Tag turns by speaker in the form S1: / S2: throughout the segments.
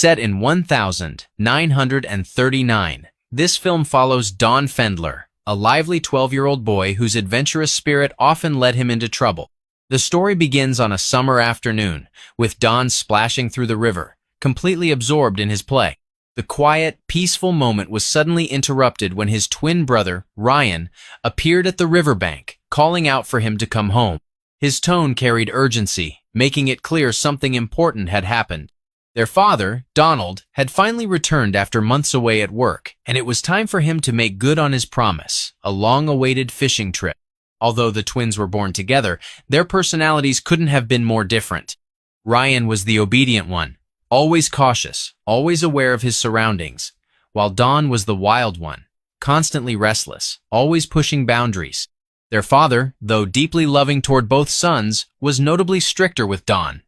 S1: Set in 1939, this film follows Don Fendler, a lively 12-year-old boy whose adventurous spirit often led him into trouble. The story begins on a summer afternoon, with Don splashing through the river, completely absorbed in his play. The quiet, peaceful moment was suddenly interrupted when his twin brother, Ryan, appeared at the riverbank, calling out for him to come home. His tone carried urgency, making it clear something important had happened. Their father, Donald, had finally returned after months away at work, and it was time for him to make good on his promise, a long-awaited fishing trip. Although the twins were born together, their personalities couldn't have been more different. Ryan was the obedient one, always cautious, always aware of his surroundings, while Don was the wild one, constantly restless, always pushing boundaries. Their father, though deeply loving toward both sons, was notably stricter with Don,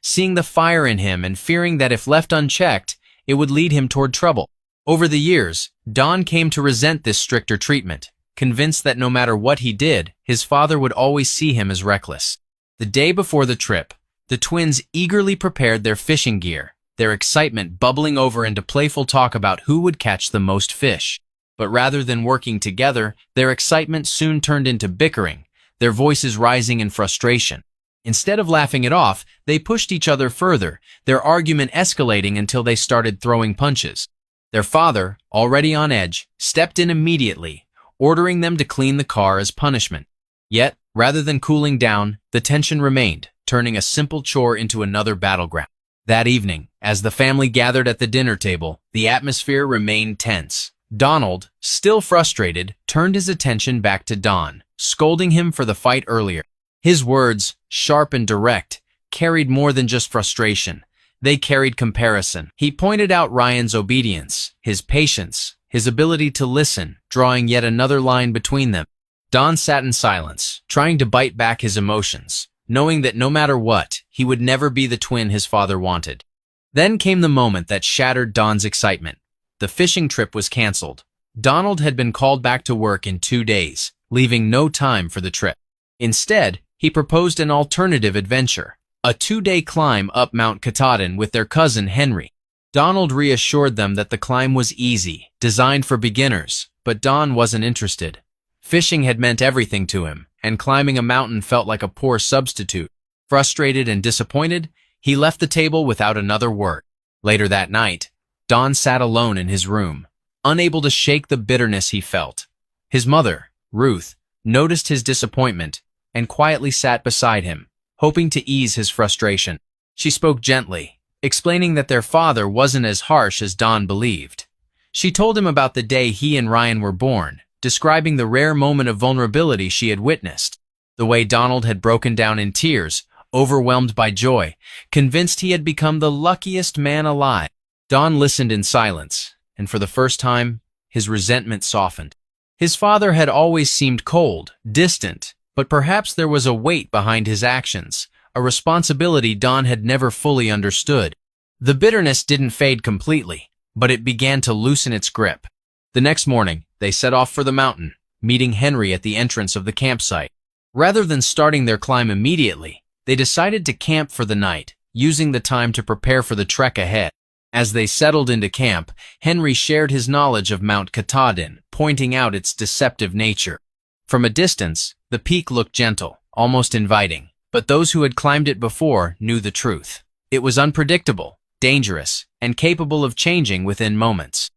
S1: seeing the fire in him and fearing that if left unchecked, it would lead him toward trouble. Over the years, Don came to resent this stricter treatment, convinced that no matter what he did, his father would always see him as reckless. The day before the trip, the twins eagerly prepared their fishing gear, their excitement bubbling over into playful talk about who would catch the most fish. But rather than working together, their excitement soon turned into bickering, their voices rising in frustration. Instead of laughing it off, they pushed each other further, their argument escalating until they started throwing punches. Their father, already on edge, stepped in immediately, ordering them to clean the car as punishment. Yet, rather than cooling down, the tension remained, turning a simple chore into another battleground. That evening, as the family gathered at the dinner table, the atmosphere remained tense. Donald, still frustrated, turned his attention back to Don, scolding him for the fight earlier. His words, sharp and direct, carried more than just frustration. They carried comparison. He pointed out Ryan's obedience, his patience, his ability to listen, drawing yet another line between them. Don sat in silence, trying to bite back his emotions, knowing that no matter what, he would never be the twin his father wanted. Then came the moment that shattered Don's excitement. The fishing trip was canceled. Donald had been called back to work in 2 days, leaving no time for the trip. Instead, he proposed an alternative adventure, a 2-day climb up Mount Katahdin with their cousin Henry. Donald reassured them that the climb was easy, designed for beginners, but Don wasn't interested. Fishing had meant everything to him, and climbing a mountain felt like a poor substitute. Frustrated and disappointed, he left the table without another word. Later that night, Don sat alone in his room, unable to shake the bitterness he felt. His mother, Ruth, noticed his disappointment and quietly sat beside him, hoping to ease his frustration. She spoke gently, explaining that their father wasn't as harsh as Don believed. She told him about the day he and Ryan were born, describing the rare moment of vulnerability she had witnessed. The way Donald had broken down in tears, overwhelmed by joy, convinced he had become the luckiest man alive. Don listened in silence, and for the first time, his resentment softened. His father had always seemed cold, distant, but perhaps there was a weight behind his actions, a responsibility Don had never fully understood. The bitterness didn't fade completely, but it began to loosen its grip. The next morning, they set off for the mountain, meeting Henry at the entrance of the campsite. Rather than starting their climb immediately, they decided to camp for the night, using the time to prepare for the trek ahead. As they settled into camp, Henry shared his knowledge of Mount Katahdin, pointing out its deceptive nature. From a distance, the peak looked gentle, almost inviting, but those who had climbed it before knew the truth. It was unpredictable, dangerous, and capable of changing within moments.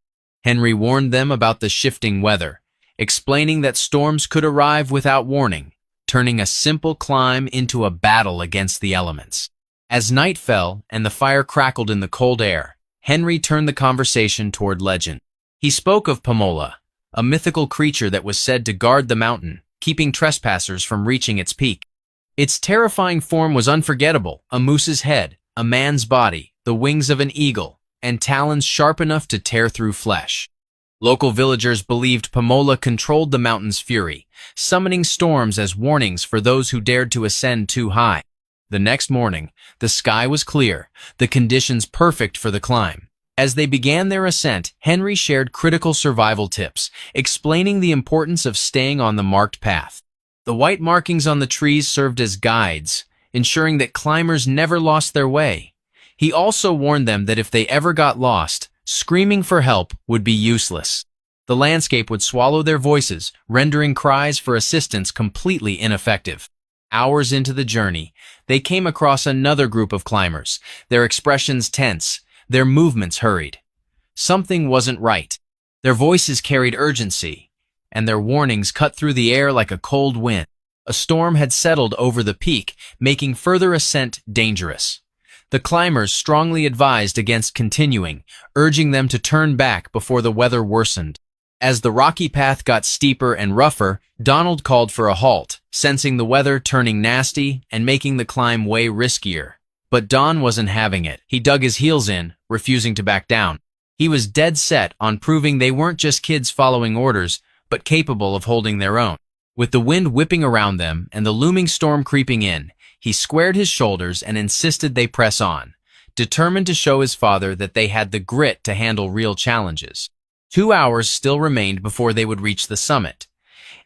S1: Henry warned them about the shifting weather, explaining that storms could arrive without warning, turning a simple climb into a battle against the elements. As night fell and the fire crackled in the cold air, Henry turned the conversation toward legend. He spoke of Pomola, a mythical creature that was said to guard the mountain, keeping trespassers from reaching its peak. Its terrifying form was unforgettable, a moose's head, a man's body, the wings of an eagle, and talons sharp enough to tear through flesh. Local villagers believed Pomola controlled the mountain's fury, summoning storms as warnings for those who dared to ascend too high. The next morning, the sky was clear, the conditions perfect for the climb. As they began their ascent, Henry shared critical survival tips, explaining the importance of staying on the marked path. The white markings on the trees served as guides, ensuring that climbers never lost their way. He also warned them that if they ever got lost, screaming for help would be useless. The landscape would swallow their voices, rendering cries for assistance completely ineffective. Hours into the journey, they came across another group of climbers, their expressions tense, their movements hurried. Something wasn't right. Their voices carried urgency, and their warnings cut through the air like a cold wind. A storm had settled over the peak, making further ascent dangerous. The climbers strongly advised against continuing, urging them to turn back before the weather worsened. As the rocky path got steeper and rougher, Donald called for a halt, sensing the weather turning nasty and making the climb way riskier. But Don wasn't having it. He dug his heels in, refusing to back down. He was dead set on proving they weren't just kids following orders, but capable of holding their own. With the wind whipping around them and the looming storm creeping in, he squared his shoulders and insisted they press on, determined to show his father that they had the grit to handle real challenges. 2 hours still remained before they would reach the summit,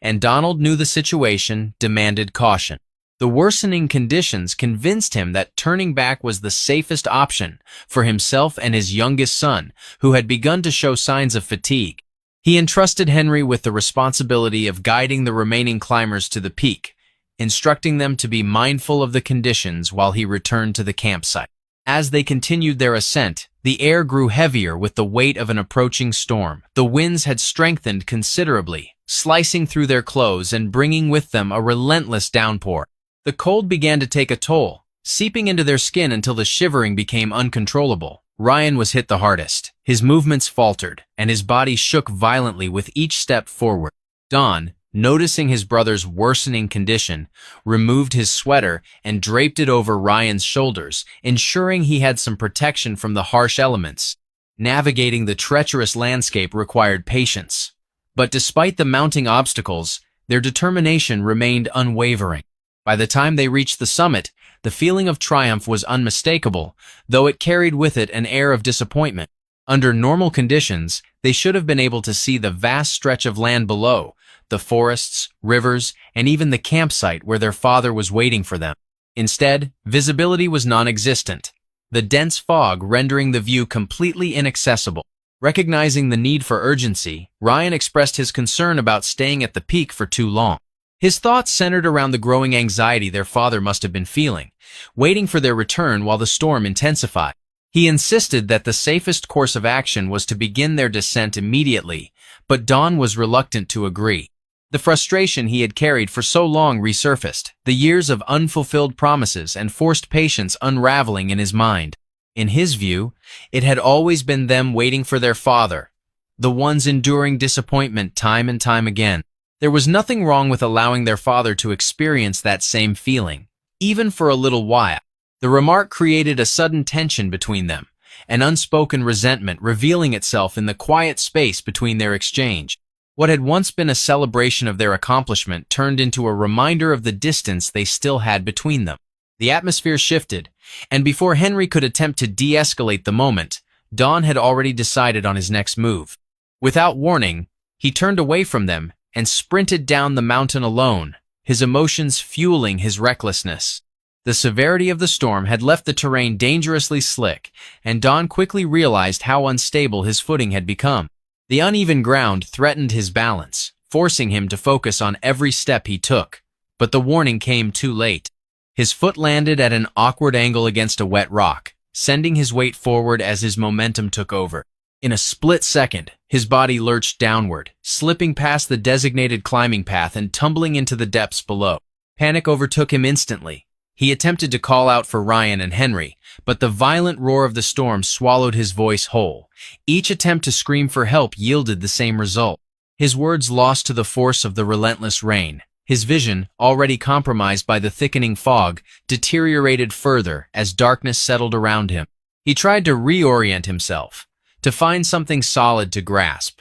S1: and Donald knew the situation demanded caution. The worsening conditions convinced him that turning back was the safest option for himself and his youngest son, who had begun to show signs of fatigue. He entrusted Henry with the responsibility of guiding the remaining climbers to the peak, instructing them to be mindful of the conditions while he returned to the campsite. As they continued their ascent, the air grew heavier with the weight of an approaching storm. The winds had strengthened considerably, slicing through their clothes and bringing with them a relentless downpour. The cold began to take a toll, seeping into their skin until the shivering became uncontrollable. Ryan was hit the hardest. His movements faltered, and his body shook violently with each step forward. Don, noticing his brother's worsening condition, removed his sweater and draped it over Ryan's shoulders, ensuring he had some protection from the harsh elements. Navigating the treacherous landscape required patience. But despite the mounting obstacles, their determination remained unwavering. By the time they reached the summit, the feeling of triumph was unmistakable, though it carried with it an air of disappointment. Under normal conditions, they should have been able to see the vast stretch of land below, the forests, rivers, and even the campsite where their father was waiting for them. Instead, visibility was non-existent, the dense fog rendering the view completely inaccessible. Recognizing the need for urgency, Ryan expressed his concern about staying at the peak for too long. His thoughts centered around the growing anxiety their father must have been feeling, waiting for their return while the storm intensified. He insisted that the safest course of action was to begin their descent immediately, but Don was reluctant to agree. The frustration he had carried for so long resurfaced, the years of unfulfilled promises and forced patience unraveling in his mind. In his view, it had always been them waiting for their father, the ones enduring disappointment time and time again. There was nothing wrong with allowing their father to experience that same feeling, even for a little while. The remark created a sudden tension between them, an unspoken resentment revealing itself in the quiet space between their exchange. What had once been a celebration of their accomplishment turned into a reminder of the distance they still had between them. The atmosphere shifted, and before Henry could attempt to de-escalate the moment, Don had already decided on his next move. Without warning, he turned away from them and sprinted down the mountain alone, his emotions fueling his recklessness. The severity of the storm had left the terrain dangerously slick, and Don quickly realized how unstable his footing had become. The uneven ground threatened his balance, forcing him to focus on every step he took. But the warning came too late. His foot landed at an awkward angle against a wet rock, sending his weight forward as his momentum took over. In a split second, his body lurched downward, slipping past the designated climbing path and tumbling into the depths below. Panic overtook him instantly. He attempted to call out for Ryan and Henry, but the violent roar of the storm swallowed his voice whole. Each attempt to scream for help yielded the same result. His words lost to the force of the relentless rain. His vision, already compromised by the thickening fog, deteriorated further as darkness settled around him. He tried to reorient himself, to find something solid to grasp.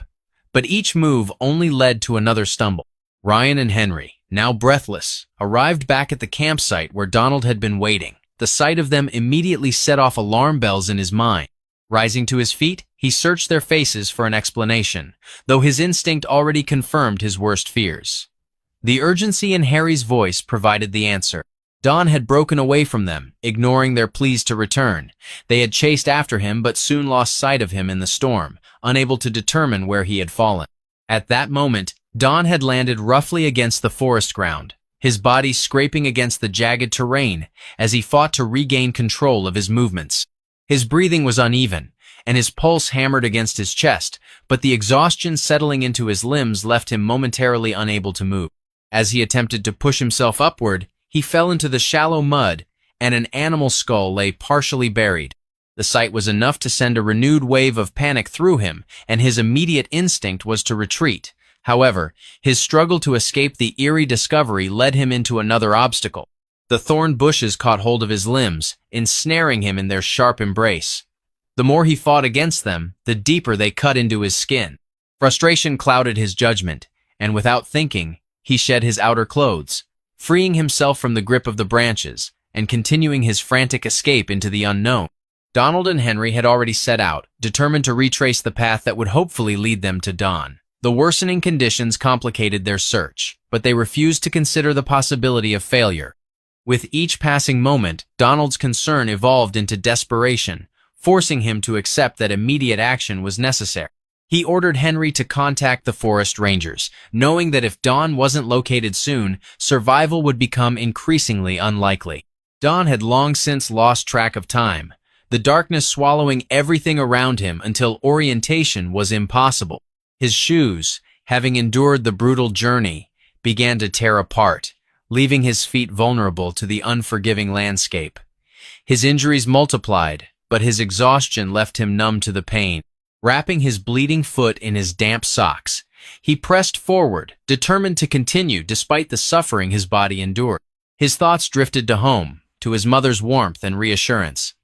S1: But each move only led to another stumble. Ryan and Henry, now breathless, arrived back at the campsite where Donald had been waiting. The sight of them immediately set off alarm bells in his mind. Rising to his feet, he searched their faces for an explanation, though his instinct already confirmed his worst fears. The urgency in Harry's voice provided the answer. Don had broken away from them, ignoring their pleas to return. They had chased after him but soon lost sight of him in the storm, unable to determine where he had fallen. At that moment, Don had landed roughly against the forest ground, his body scraping against the jagged terrain as he fought to regain control of his movements. His breathing was uneven, and his pulse hammered against his chest, but the exhaustion settling into his limbs left him momentarily unable to move. As he attempted to push himself upward, he fell into the shallow mud, and an animal skull lay partially buried. The sight was enough to send a renewed wave of panic through him, and his immediate instinct was to retreat. However, his struggle to escape the eerie discovery led him into another obstacle. The thorn bushes caught hold of his limbs, ensnaring him in their sharp embrace. The more he fought against them, the deeper they cut into his skin. Frustration clouded his judgment, and without thinking, he shed his outer clothes, freeing himself from the grip of the branches and continuing his frantic escape into the unknown. Donald and Henry had already set out, determined to retrace the path that would hopefully lead them to Don. The worsening conditions complicated their search, but they refused to consider the possibility of failure. With each passing moment, Donald's concern evolved into desperation, forcing him to accept that immediate action was necessary. He ordered Henry to contact the forest rangers, knowing that if Don wasn't located soon, survival would become increasingly unlikely. Don had long since lost track of time, the darkness swallowing everything around him until orientation was impossible. His shoes, having endured the brutal journey, began to tear apart, leaving his feet vulnerable to the unforgiving landscape. His injuries multiplied, but his exhaustion left him numb to the pain. Wrapping his bleeding foot in his damp socks, he pressed forward, determined to continue despite the suffering his body endured. His thoughts drifted to home, to his mother's warmth and reassurance.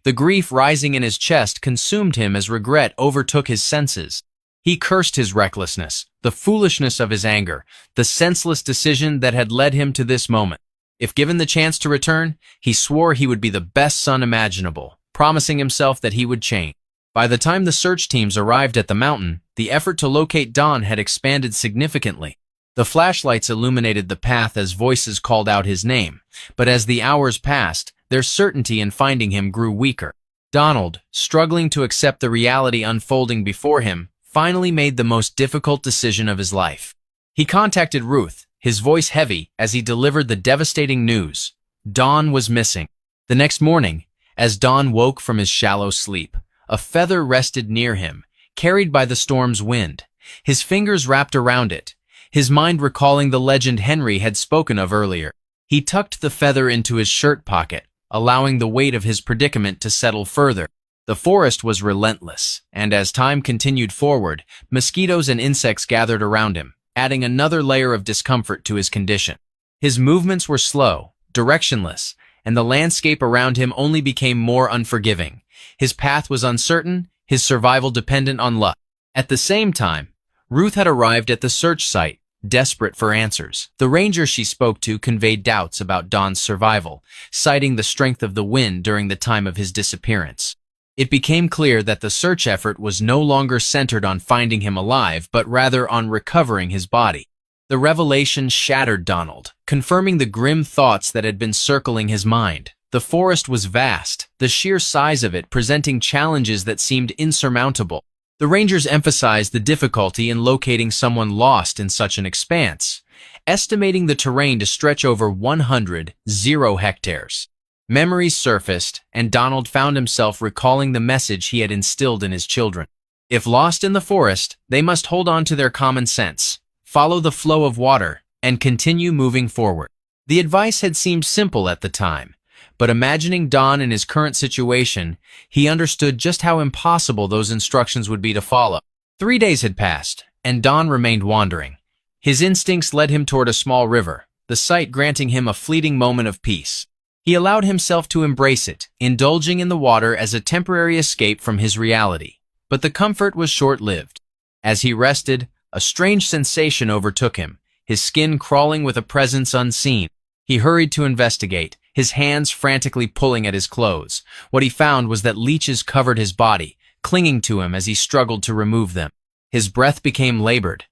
S1: The grief rising in his chest consumed him as regret overtook his senses. He cursed his recklessness, the foolishness of his anger, the senseless decision that had led him to this moment. If given the chance to return, he swore he would be the best son imaginable, promising himself that he would change. By the time the search teams arrived at the mountain, the effort to locate Don had expanded significantly. The flashlights illuminated the path as voices called out his name, but as the hours passed, their certainty in finding him grew weaker. Donald, struggling to accept the reality unfolding before him, finally made the most difficult decision of his life. He contacted Ruth, his voice heavy as he delivered the devastating news. Don was missing. The next morning, as Don woke from his shallow sleep, a feather rested near him, carried by the storm's wind. His fingers wrapped around it, his mind recalling the legend Henry had spoken of earlier. He tucked the feather into his shirt pocket, allowing the weight of his predicament to settle further. The forest was relentless, and as time continued forward, mosquitoes and insects gathered around him, adding another layer of discomfort to his condition. His movements were slow, directionless, and the landscape around him only became more unforgiving. His path was uncertain, his survival dependent on luck. At the same time, Ruth had arrived at the search site, desperate for answers. The ranger she spoke to conveyed doubts about Don's survival, citing the strength of the wind during the time of his disappearance. It became clear that the search effort was no longer centered on finding him alive, but rather on recovering his body. The revelation shattered Donald, confirming the grim thoughts that had been circling his mind. The forest was vast, the sheer size of it presenting challenges that seemed insurmountable. The rangers emphasized the difficulty in locating someone lost in such an expanse, estimating the terrain to stretch over 100 hectares. Memories surfaced, and Donald found himself recalling the message he had instilled in his children. If lost in the forest, they must hold on to their common sense, follow the flow of water, and continue moving forward. The advice had seemed simple at the time, but imagining Don in his current situation, he understood just how impossible those instructions would be to follow. 3 days had passed, and Don remained wandering. His instincts led him toward a small river, the sight granting him a fleeting moment of peace. He allowed himself to embrace it, indulging in the water as a temporary escape from his reality. But the comfort was short-lived. As he rested, a strange sensation overtook him, his skin crawling with a presence unseen. He hurried to investigate, his hands frantically pulling at his clothes. What he found was that leeches covered his body, clinging to him as he struggled to remove them. His breath became labored,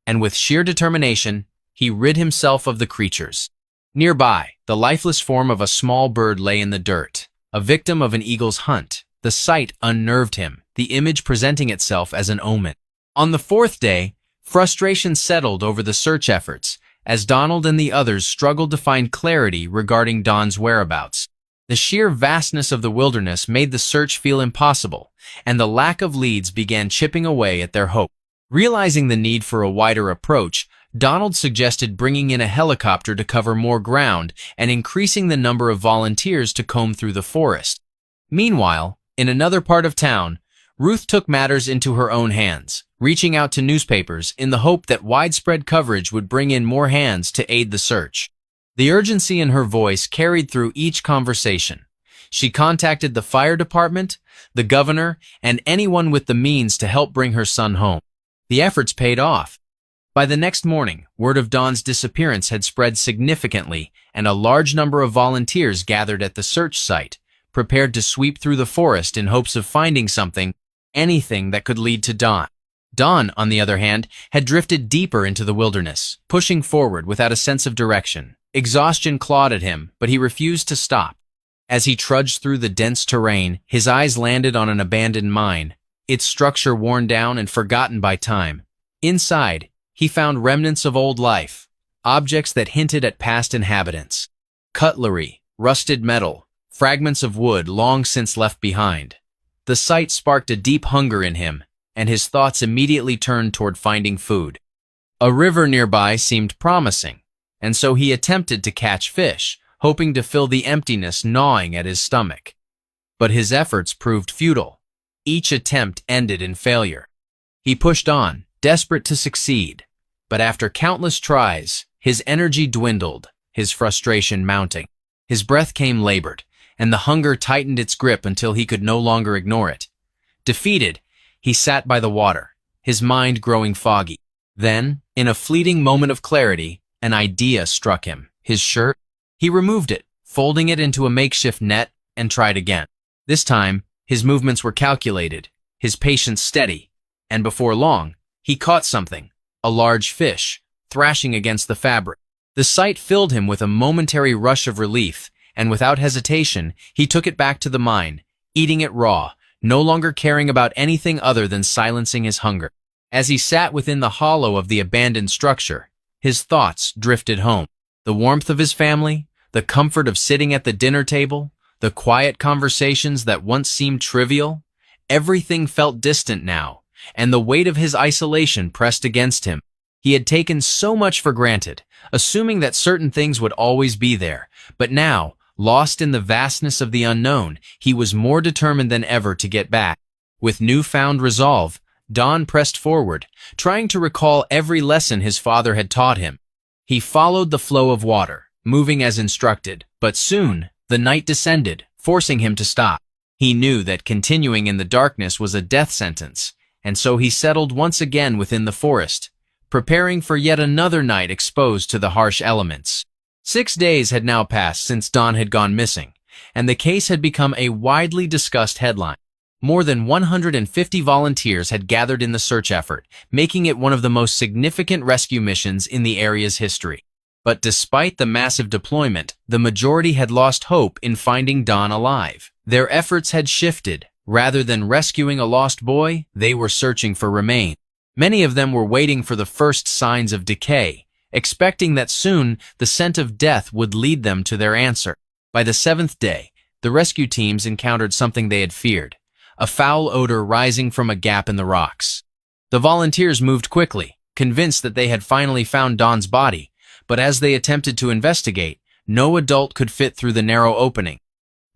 S1: and with sheer determination, he rid himself of the creatures. Nearby, the lifeless form of a small bird lay in the dirt, a victim of an eagle's hunt. The sight unnerved him, the image presenting itself as an omen. On the fourth day, frustration settled over the search efforts, as Donald and the others struggled to find clarity regarding Don's whereabouts. The sheer vastness of the wilderness made the search feel impossible, and the lack of leads began chipping away at their hope. Realizing the need for a wider approach, Donald suggested bringing in a helicopter to cover more ground and increasing the number of volunteers to comb through the forest. Meanwhile, in another part of town, Ruth took matters into her own hands, reaching out to newspapers in the hope that widespread coverage would bring in more hands to aid the search. The urgency in her voice carried through each conversation. She contacted the fire department, the governor, and anyone with the means to help bring her son home. The efforts paid off. By the next morning, word of Don's disappearance had spread significantly, and a large number of volunteers gathered at the search site, prepared to sweep through the forest in hopes of finding something, anything that could lead to Don. Don, on the other hand, had drifted deeper into the wilderness, pushing forward without a sense of direction. Exhaustion clawed at him, but he refused to stop. As he trudged through the dense terrain, his eyes landed on an abandoned mine, its structure worn down and forgotten by time. Inside, he found remnants of old life, objects that hinted at past inhabitants. Cutlery, rusted metal, fragments of wood long since left behind. The sight sparked a deep hunger in him, and his thoughts immediately turned toward finding food. A river nearby seemed promising, and so he attempted to catch fish, hoping to fill the emptiness gnawing at his stomach. But his efforts proved futile. Each attempt ended in failure. He pushed on, desperate to succeed, but after countless tries, his energy dwindled, his frustration mounting. His breath came labored, and the hunger tightened its grip until he could no longer ignore it. Defeated, he sat by the water, his mind growing foggy. Then, in a fleeting moment of clarity, an idea struck him. His shirt? He removed it, folding it into a makeshift net, and tried again. This time, his movements were calculated, his patience steady, and before long, he caught something, a large fish, thrashing against the fabric. The sight filled him with a momentary rush of relief, and without hesitation, he took it back to the mine, eating it raw, no longer caring about anything other than silencing his hunger. As he sat within the hollow of the abandoned structure, his thoughts drifted home. The warmth of his family, the comfort of sitting at the dinner table, the quiet conversations that once seemed trivial, everything felt distant now, and the weight of his isolation pressed against him. He had taken so much for granted, assuming that certain things would always be there, but now, lost in the vastness of the unknown, he was more determined than ever to get back. With newfound resolve, Don pressed forward, trying to recall every lesson his father had taught him. He followed the flow of water, moving as instructed, but soon, the night descended, forcing him to stop. He knew that continuing in the darkness was a death sentence, and so he settled once again within the forest, preparing for yet another night exposed to the harsh elements. 6 days had now passed since Don had gone missing, and the case had become a widely discussed headline. More than 150 volunteers had gathered in the search effort, making it one of the most significant rescue missions in the area's history. But despite the massive deployment, the majority had lost hope in finding Don alive. Their efforts had shifted. Rather than rescuing a lost boy, they were searching for remains. Many of them were waiting for the first signs of decay, expecting that soon the scent of death would lead them to their answer. By the 7th day, the rescue teams encountered something they had feared, a foul odor rising from a gap in the rocks. The volunteers moved quickly, convinced that they had finally found Don's body, but as they attempted to investigate, no adult could fit through the narrow opening.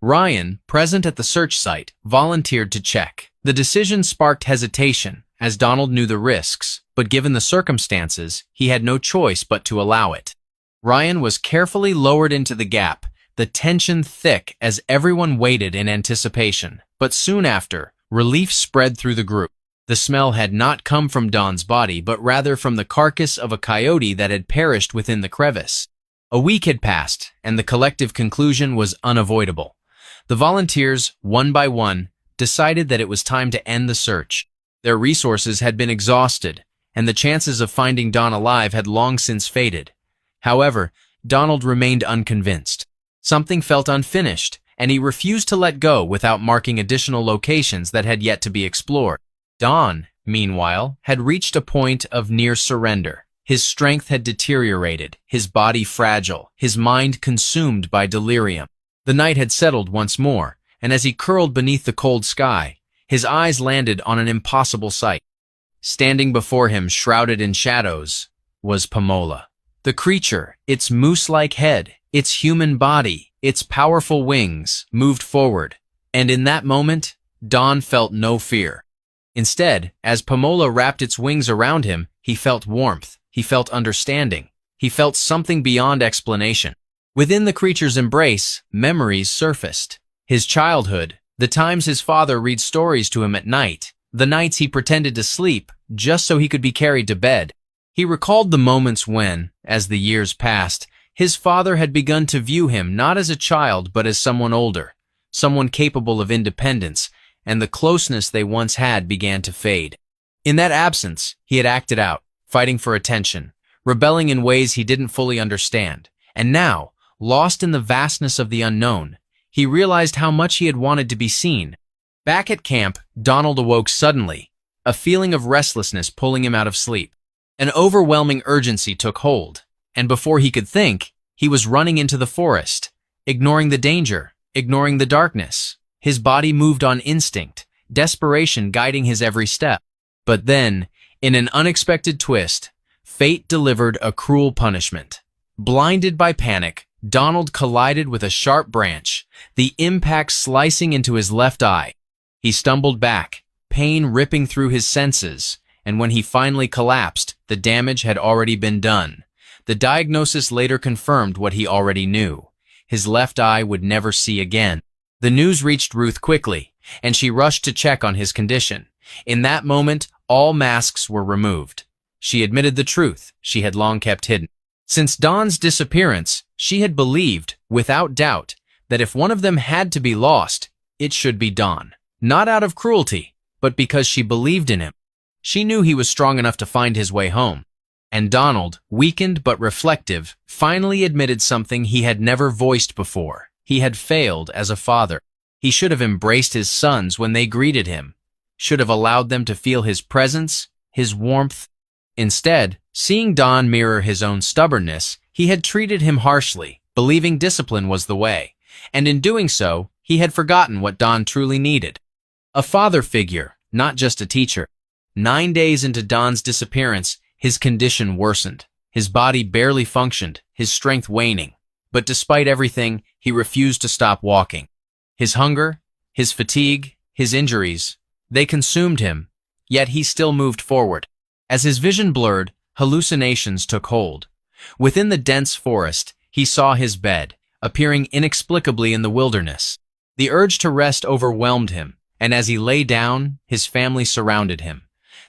S1: Ryan, present at the search site, volunteered to check. The decision sparked hesitation, as Donald knew the risks, but given the circumstances, he had no choice but to allow it. Ryan was carefully lowered into the gap, the tension thick as everyone waited in anticipation. But soon after, relief spread through the group. The smell had not come from Don's body, but rather from the carcass of a coyote that had perished within the crevice. A week had passed, and the collective conclusion was unavoidable. The volunteers, one by one, decided that it was time to end the search. Their resources had been exhausted, and the chances of finding Don alive had long since faded. However, Donald remained unconvinced. Something felt unfinished, and he refused to let go without marking additional locations that had yet to be explored. Don, meanwhile, had reached a point of near surrender. His strength had deteriorated, his body fragile, his mind consumed by delirium. The night had settled once more, and as he curled beneath the cold sky, his eyes landed on an impossible sight. Standing before him, shrouded in shadows, was Pamola. The creature, its moose-like head, its human body, its powerful wings, moved forward, and in that moment, Don felt no fear. Instead, as Pamola wrapped its wings around him, he felt warmth, he felt understanding, he felt something beyond explanation. Within the creature's embrace, memories surfaced. His childhood, the times his father read stories to him at night, the nights he pretended to sleep just so he could be carried to bed. He recalled the moments when, as the years passed, his father had begun to view him not as a child but as someone older, someone capable of independence, and the closeness they once had began to fade. In that absence, he had acted out, fighting for attention, rebelling in ways he didn't fully understand, and now, lost in the vastness of the unknown, he realized how much he had wanted to be seen. Back at camp, Donald awoke suddenly, a feeling of restlessness pulling him out of sleep. An overwhelming urgency took hold, and before he could think, he was running into the forest, ignoring the danger, ignoring the darkness. His body moved on instinct, desperation guiding his every step. But then, in an unexpected twist, fate delivered a cruel punishment. Blinded by panic, Donald collided with a sharp branch, the impact slicing into his left eye. He stumbled back, pain ripping through his senses, and when he finally collapsed, the damage had already been done. The diagnosis later confirmed what he already knew. His left eye would never see again. The news reached Ruth quickly, and she rushed to check on his condition. In that moment, all masks were removed. She admitted the truth she had long kept hidden. Since Don's disappearance, she had believed, without doubt, that if one of them had to be lost, it should be Don. Not out of cruelty, but because she believed in him. She knew he was strong enough to find his way home. And Donald, weakened but reflective, finally admitted something he had never voiced before. He had failed as a father. He should have embraced his sons when they greeted him, should have allowed them to feel his presence, his warmth. Instead, seeing Don mirror his own stubbornness, he had treated him harshly, believing discipline was the way. And in doing so, he had forgotten what Don truly needed. A father figure, not just a teacher. 9 days into Don's disappearance, his condition worsened. His body barely functioned, his strength waning. But despite everything, he refused to stop walking. His hunger, his fatigue, his injuries, they consumed him, yet he still moved forward. As his vision blurred, hallucinations took hold. Within the dense forest, he saw his bed, appearing inexplicably in the wilderness. The urge to rest overwhelmed him, and as he lay down, his family surrounded him.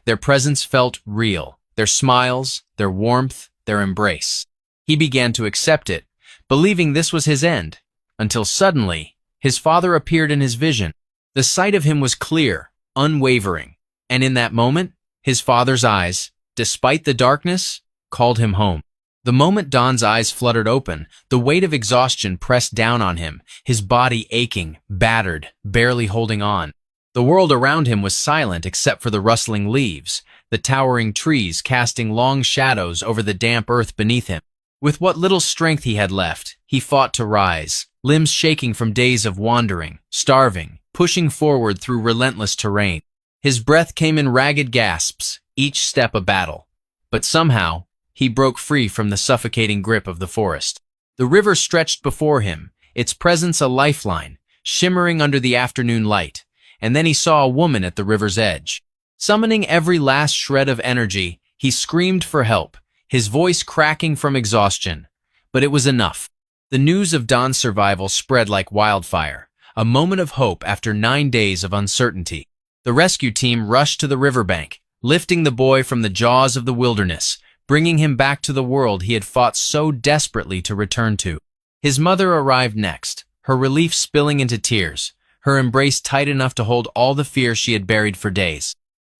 S1: Their presence felt real, their smiles, their warmth, their embrace. He began to accept it, believing this was his end, until suddenly, his father appeared in his vision. The sight of him was clear, unwavering, and in that moment, his father's eyes, despite the darkness, called him home. The moment Don's eyes fluttered open, the weight of exhaustion pressed down on him, his body aching, battered, barely holding on. The world around him was silent except for the rustling leaves, the towering trees casting long shadows over the damp earth beneath him. With what little strength he had left, he fought to rise, limbs shaking from days of wandering, starving, pushing forward through relentless terrain. His breath came in ragged gasps, each step a battle. But somehow, he broke free from the suffocating grip of the forest. The river stretched before him, its presence a lifeline, shimmering under the afternoon light, and then he saw a woman at the river's edge. Summoning every last shred of energy, he screamed for help, his voice cracking from exhaustion. But it was enough. The news of Don's survival spread like wildfire, a moment of hope after 9 days of uncertainty. The rescue team rushed to the riverbank, lifting the boy from the jaws of the wilderness, bringing him back to the world he had fought so desperately to return to. His mother arrived next, her relief spilling into tears, her embrace tight enough to hold all the fear she had buried for days.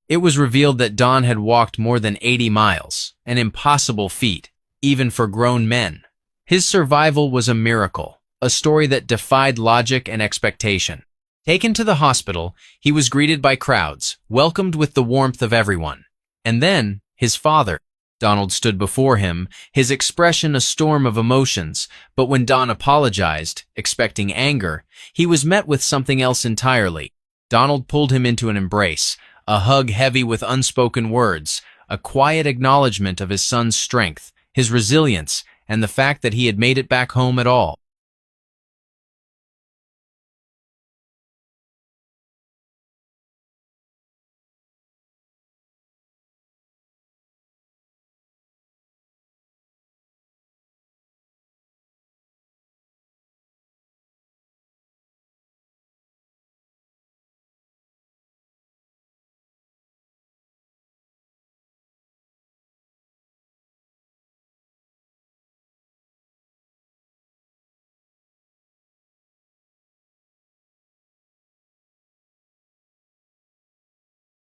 S1: It was revealed that Don had walked more than 80 miles, an impossible feat, even for grown men. His survival was a miracle, a story that defied logic and expectation. Taken to the hospital, he was greeted by crowds, welcomed with the warmth of everyone. And then, his father. Donald stood before him, his expression a storm of emotions, but when Don apologized, expecting anger, he was met with something else entirely. Donald pulled him into an embrace, a hug heavy with unspoken words, a quiet acknowledgement of his son's strength, his resilience, and the fact that he had made it back home at all.